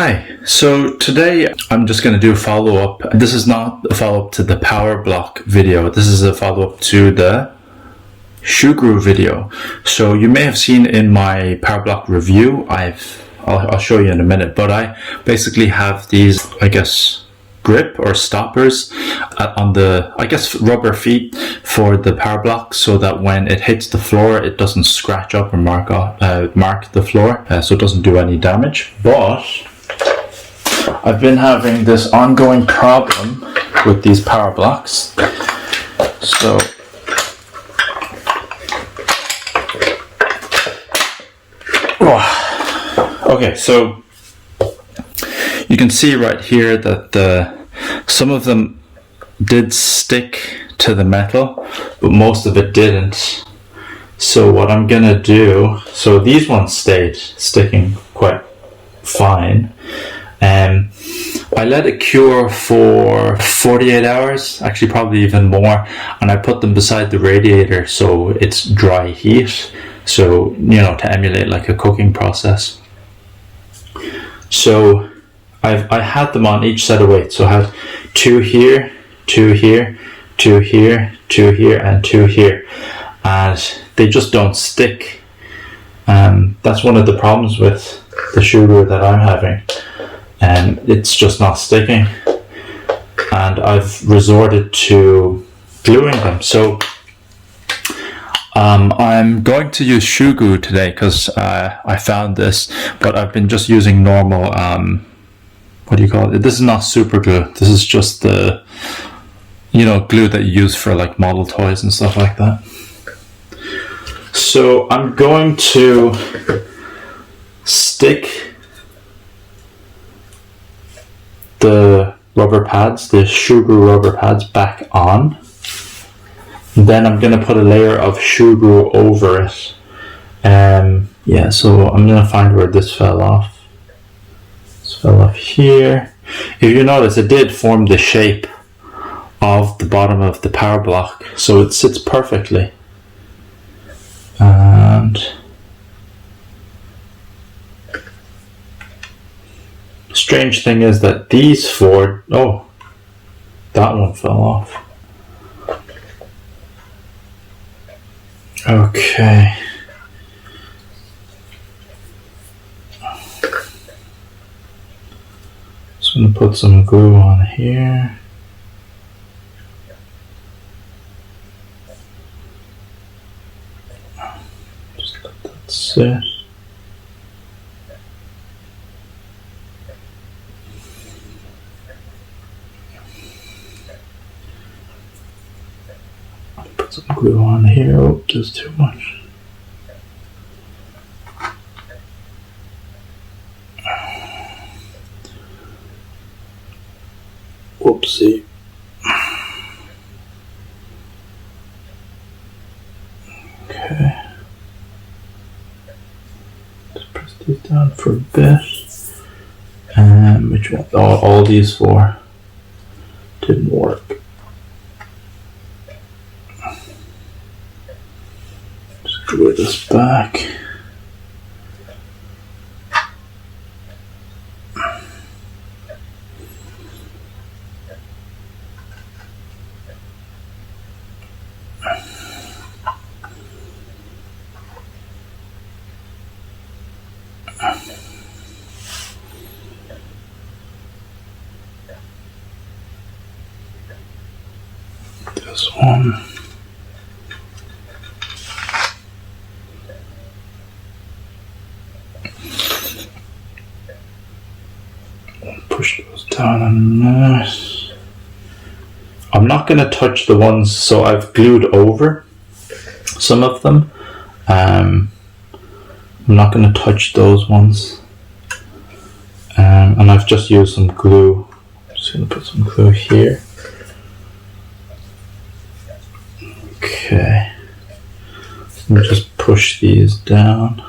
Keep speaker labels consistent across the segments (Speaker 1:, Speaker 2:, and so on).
Speaker 1: Hi, so today I'm just going to do a follow-up. This is not a follow-up to the Powerblock video. This is a follow-up to the Sugru video. So you may have seen in my Powerblock review, I'll show you in a minute, but I basically have these, grip or stoppers on the, rubber feet for the Powerblock, so that when it hits the floor, it doesn't scratch up or mark the floor, so it doesn't do any damage. But I've been having this ongoing problem with these Powerblocks. So okay, so you can see right here that some of them did stick to the metal, but most of it didn't. So what I'm gonna do, so these ones stayed sticking quite fine. I let it cure for 48 hours, actually probably even more, and I put them beside the radiator so it's dry heat, so to emulate like a cooking process. So I had them on each set of weights, so I had 2 here, 2 here, 2 here, 2 here, and 2 here, and they just don't stick. That's one of the problems with the Sugru that I'm having. It's just not sticking, and I've resorted to gluing them. So I'm going to use Sugru today because I found this, but I've been just using normal, what do you call it? This is not super glue. This is just the, glue that you use for like model toys and stuff like that. So I'm going to stick the rubber pads, the Sugru rubber pads, back on. Then I'm going to put a layer of Sugru over it. So I'm going to find where this fell off. This fell off here. If you notice, it did form the shape of the bottom of the Powerblock, so it sits perfectly. And strange thing is that these 4, that one fell off. Okay. Just going to put some glue on here. Just let that sit. Put some glue on here. Oh, there's too much. Whoopsie. Okay. Just press these down for a bit. Which one? All these 4 didn't work. Just glue this back. This one. Push those down a minute. I'm not going to touch the ones, so I've glued over some of them. I'm not going to touch those ones. And I've just used some glue. I'm just going to put some glue here. Okay. Let me just push these down.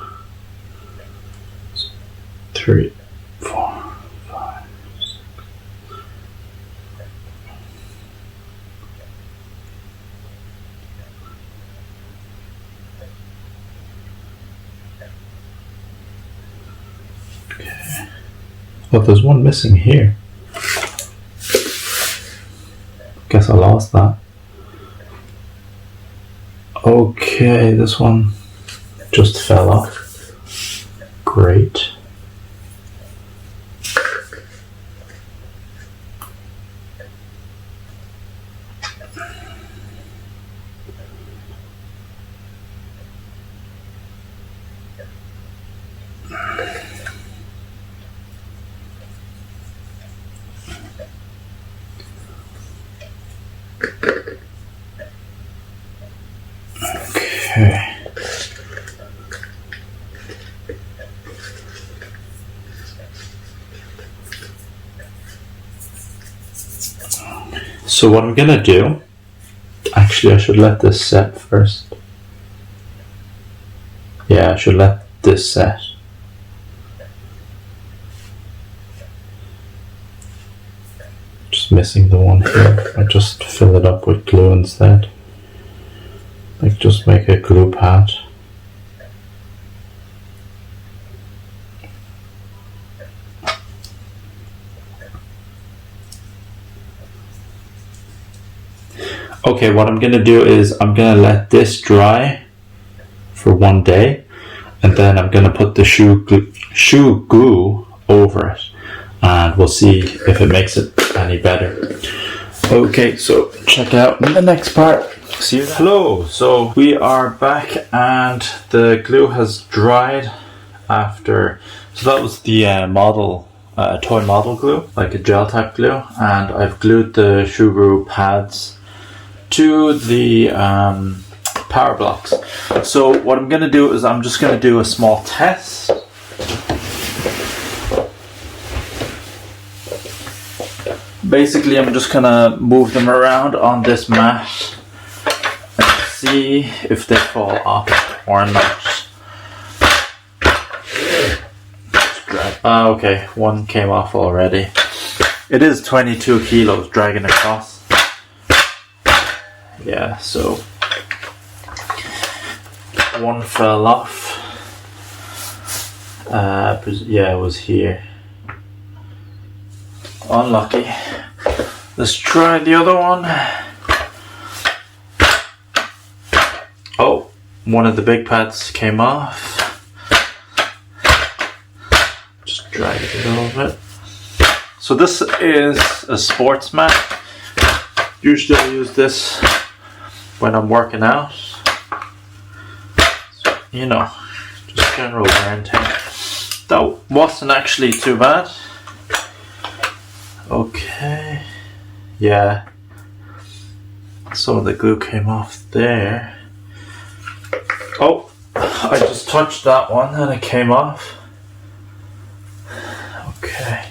Speaker 1: 3, 4, 5, 6. Okay. But there's one missing here. Guess I lost that. Okay, this one just fell off. Great. Okay. So what I'm gonna do, actually I should let this set first. Yeah, I should let this set. Just missing the one here. I just fill it up with glue instead. Like just make a glue pad. Okay, what I'm gonna do is I'm gonna let this dry for 1 day, and then I'm gonna put the shoe glue over it, and we'll see if it makes it any better. Okay, so check out the next part. See you then. Hello, so we are back and the glue has dried after, so that was the toy model glue, like a gel type glue, and I've glued the Sugru pads to the Powerblocks. So what I'm going to do is I'm just going to do a small test. Basically I'm just going to move them around on this mat and see if they fall off or not. Okay, one came off already. It is 22 kilos dragging across. Yeah, so one fell off. Yeah, it was here. Unlucky. Let's try the other one. Oh, one of the big pads came off. Just drag it a little bit. So this is a sports mat. Usually I use this when I'm working out. So, you know, just general wear and tear. That wasn't actually too bad. Okay. Yeah. Some of the glue came off there. Oh, I just touched that one and it came off. Okay.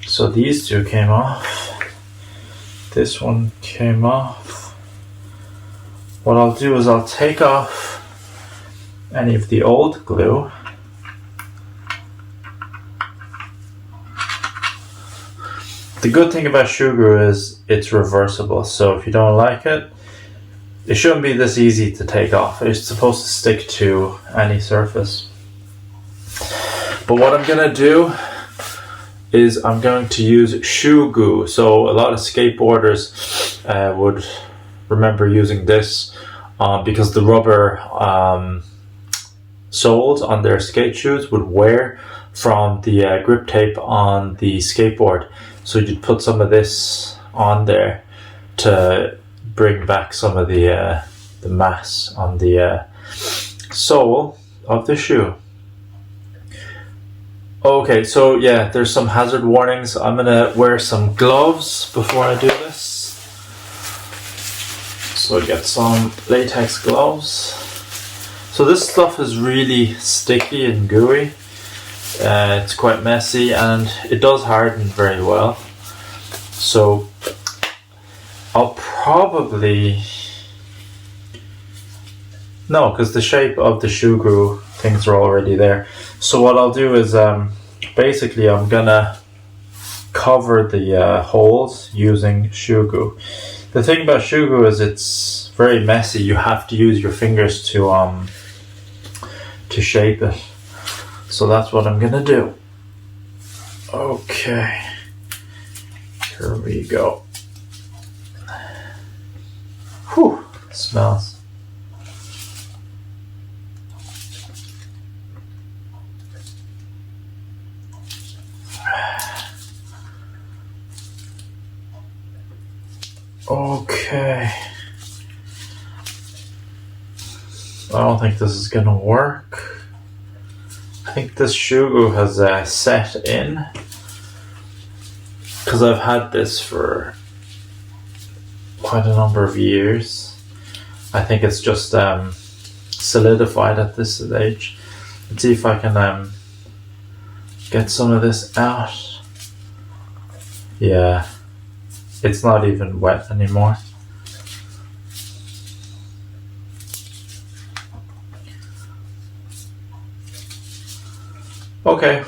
Speaker 1: So these two came off. This one came off. What I'll do is I'll take off any of the old glue. The good thing about Sugru is it's reversible, so if you don't like it, it shouldn't be this easy to take off. It's supposed to stick to any surface. But what I'm gonna do is I'm going to use shoe glue. So a lot of skateboarders would remember using this because the rubber soles on their skate shoes would wear from the grip tape on the skateboard. So you'd put some of this on there to bring back some of the mass on the sole of the shoe. Okay, so yeah, there's some hazard warnings. I'm gonna wear some gloves before I do this. So get some latex gloves. So this stuff is really sticky and gooey. It's quite messy and it does harden very well. So I'll probably... No, because the shape of the Sugru things are already there. So what I'll do is basically I'm gonna cover the holes using Sugru. The thing about Sugru is it's very messy. You have to use your fingers to shape it. So that's what I'm gonna do. Okay, here we go. Whew, smells. Okay. I don't think this is gonna work. I think this Sugru has set in, because I've had this for quite a number of years. I think it's just solidified at this stage. Let's see if I can get some of this out. Yeah, it's not even wet anymore. Okay,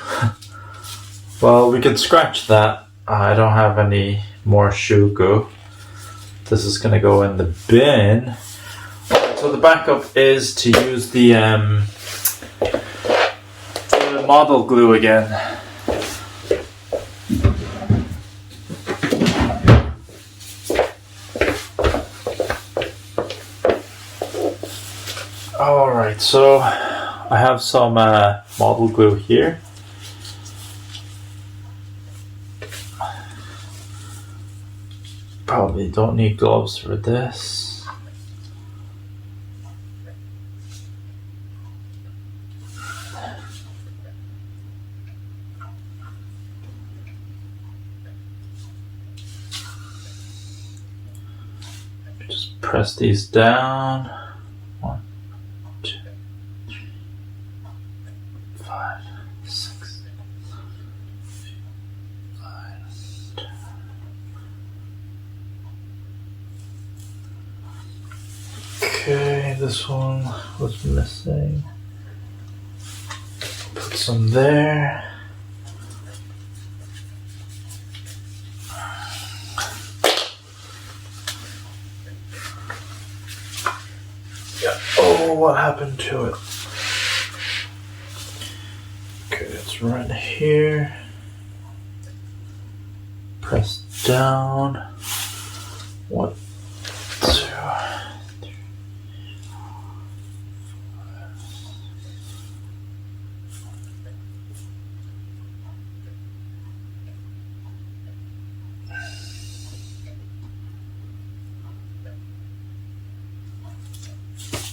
Speaker 1: well, we can scratch that. I don't have any more Sugru. This is gonna go in the bin. So the backup is to use the model glue again. Alright, so I have some model glue here. Probably don't need gloves for this. Just press these down. 1, 2, 3, 5, 6, 5. Okay, this one was missing. Put some there. Yeah. Oh, what happened to it? Okay, it's right here. Press down. 1, 2, 3.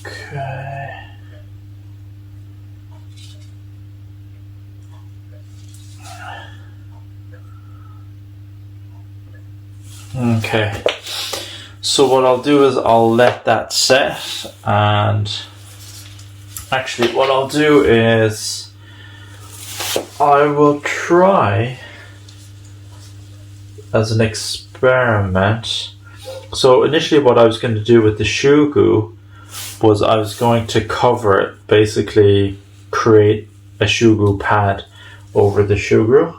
Speaker 1: Okay. Okay. So what I'll do is I'll let that set, and actually what I'll do is I will try as an experiment. So initially what I was going to do with the Sugru was I was going to cover it, basically create a Sugru pad over the Sugru.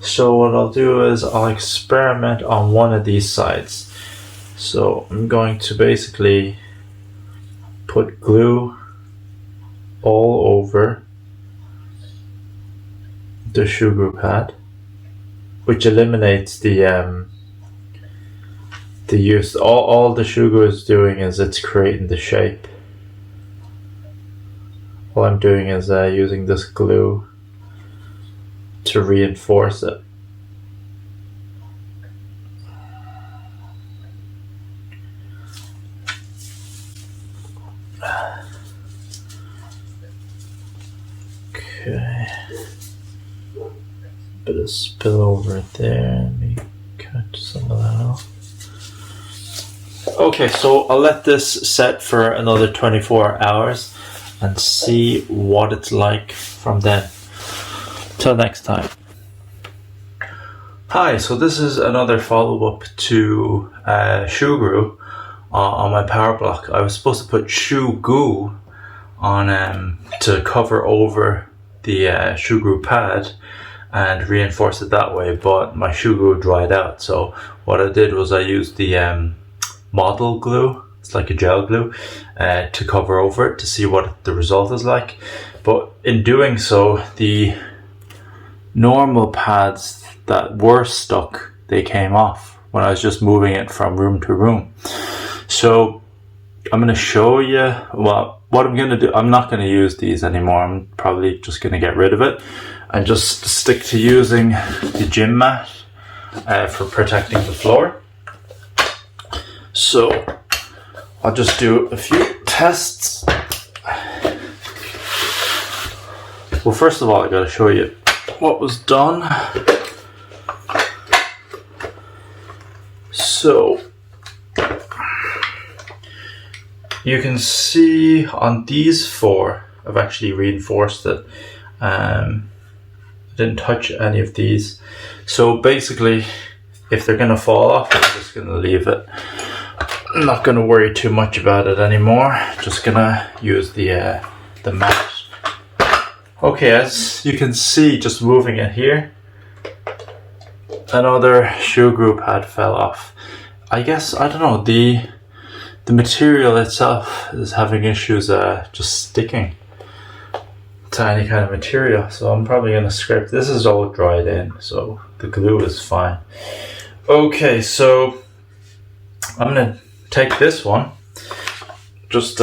Speaker 1: So what I'll do is I'll experiment on one of these sides. So I'm going to basically put glue all over the Sugru pad, which eliminates the use. All the Sugru is doing is it's creating the shape. All I'm doing is using this glue to reinforce it. Okay. Bit of spill over there. Let me cut some of that off. Okay, so I'll let this set for another 24 hours and see what it's like from then. Till next time. Hi, so this is another follow-up to Sugru on my Powerblock. I was supposed to put Sugru on to cover over the Sugru pad and reinforce it that way, but my Sugru dried out. So what I did was I used the model glue, it's like a gel glue, to cover over it to see what the result is like. But in doing so, the normal pads that were stuck, they came off when I was just moving it from room to room. So I'm going to show you what I'm going to do. I'm not going to use these anymore. I'm probably just going to get rid of it and just stick to using the gym mat for protecting the floor. So I'll just do a few tests. Well, first of all, I got to show you what was done. So you can see on these four, I've actually reinforced it. I didn't touch any of these. So basically, if they're gonna fall off, I'm just gonna leave it. I'm not gonna worry too much about it anymore. Just gonna use the mat. Okay, as you can see, just moving it here, another Sugru pad fell off. I guess, I don't know, the material itself is having issues just sticking to any kind of material, so I'm probably going to scrape. This is all dried in, so the glue is fine. Okay, so I'm going to take this one, just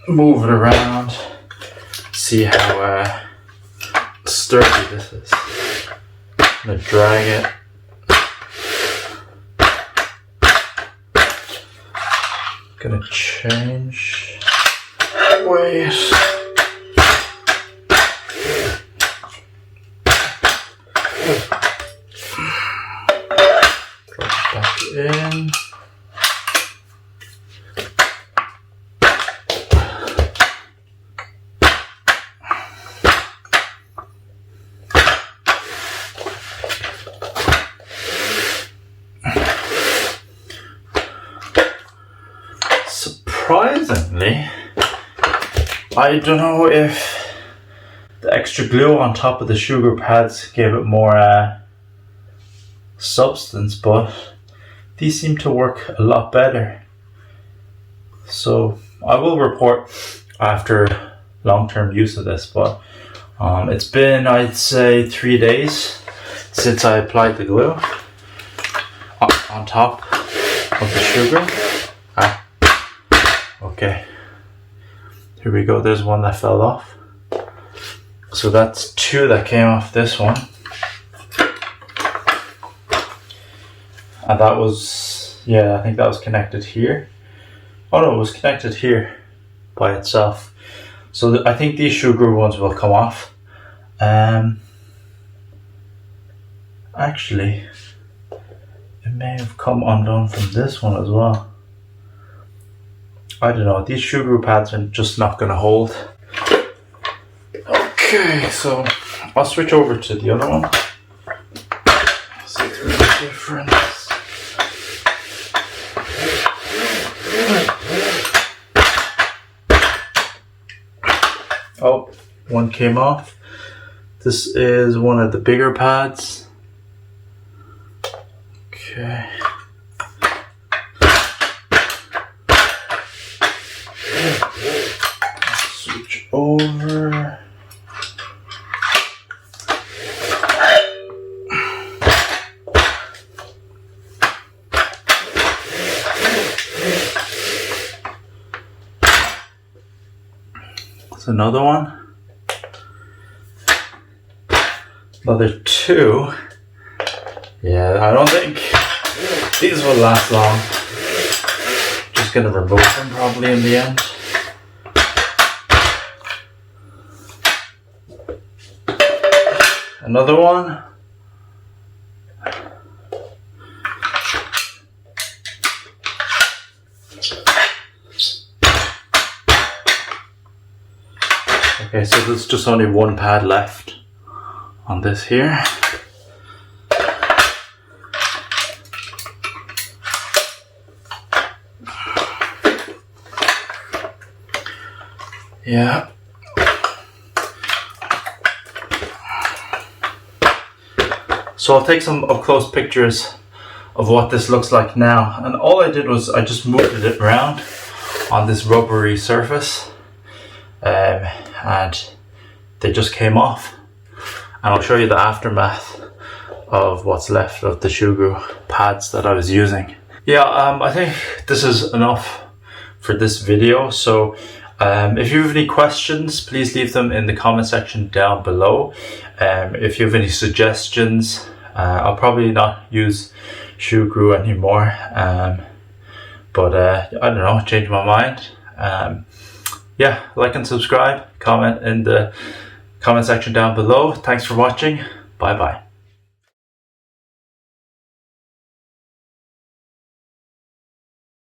Speaker 1: move it around, see how sturdy this is. I'm going to drag it. Gonna change weight. Drop it back in. Surprisingly, I don't know if the extra glue on top of the Sugru pads gave it more substance, but these seem to work a lot better. So I will report after long-term use of this, but it's been, I'd say, 3 days since I applied the glue on top of the Sugru. Okay, here we go. There's one that fell off. So that's 2 that came off this one. And that was, yeah, I think that was connected here. Oh no, it was connected here by itself. So I think these Sugru ones will come off. Actually, it may have come undone from this one as well. I don't know, these Sugru pads are just not going to hold. Okay, so I'll switch over to the other one. See if there's a difference. Oh, one came off. This is one of the bigger pads. Okay. Switch over. That's another one. Another 2. Yeah, I don't think these will last long. Just gonna remove them probably in the end. Another one. Okay, so there's just only one pad left on this here. Yeah. So I'll take some up close pictures of what this looks like now. And all I did was I just moved it around on this rubbery surface. And they just came off. And I'll show you the aftermath of what's left of the Sugru pads that I was using. Yeah, I think this is enough for this video. So if you have any questions, please leave them in the comment section down below. If you have any suggestions, I'll probably not use Sugru anymore. But I don't know, change my mind. Yeah, like and subscribe, comment in the comment section down below. Thanks for watching. Bye bye.